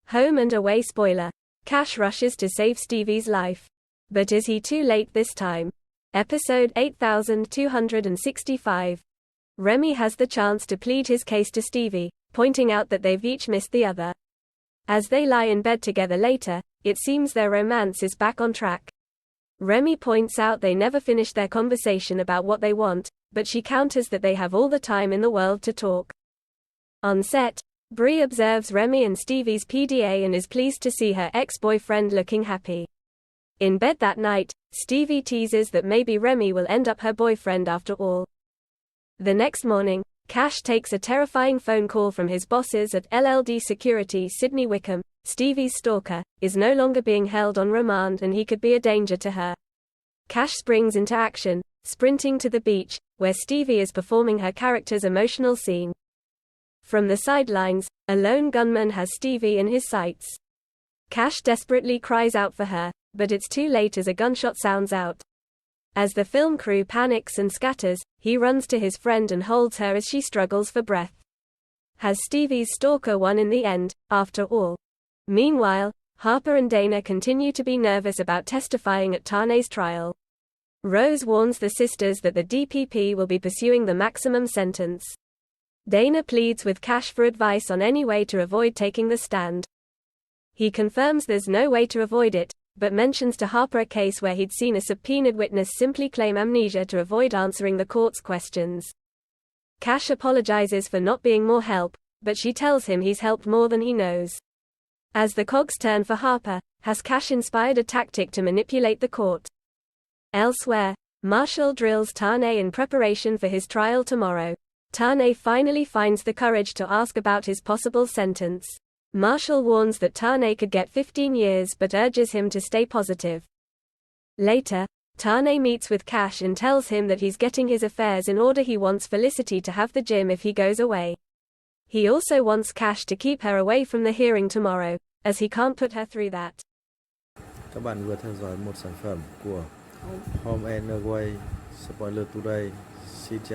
Home and away spoiler. Cash rushes to save Stevie's life. But is he too late this time? Episode 8265. Remy has the chance to plead his case to Stevie, pointing out that they've each missed the other. As they lie in bed together later, it seems their romance is back on track. Remy points out they never finished their conversation about what they want, but she counters that they have all the time in the world to talk. On set, Brie observes Remy and Stevie's PDA and is pleased to see her ex-boyfriend looking happy. In bed that night, Stevie teases that maybe Remy will end up her boyfriend after all. The next morning, Cash takes a terrifying phone call from his bosses at LLD Security. Sydney Wickham, Stevie's stalker, is no longer being held on remand and he could be a danger to her. Cash springs into action, sprinting to the beach, where Stevie is performing her character's emotional scene. From the sidelines, a lone gunman has Stevie in his sights. Cash desperately cries out for her, but it's too late as a gunshot sounds out. As the film crew panics and scatters, he runs to his friend and holds her as she struggles for breath. Has Stevie's stalker won in the end, after all? Meanwhile, Harper and Dana continue to be nervous about testifying at Tane's trial. Rose warns the sisters that the DPP will be pursuing the maximum sentence. Dana pleads with Cash for advice on any way to avoid taking the stand. He confirms there's no way to avoid it, but mentions to Harper a case where he'd seen a subpoenaed witness simply claim amnesia to avoid answering the court's questions. Cash apologizes for not being more help, but she tells him he's helped more than he knows. As the cogs turn for Harper, has Cash inspired a tactic to manipulate the court? Elsewhere, Marshall drills Tane in preparation for his trial tomorrow. Tane finally finds the courage to ask about his possible sentence. Marshall warns that Tane could get 15 years but urges him to stay positive. Later, Tane meets with Cash and tells him that he's getting his affairs in order. He wants Felicity to have the gym if he goes away. He also wants Cash to keep her away from the hearing tomorrow, as he can't put her through that. Các bạn vừa theo dõi một sản phẩm của Home and Away Spoiler Today. Xin chào.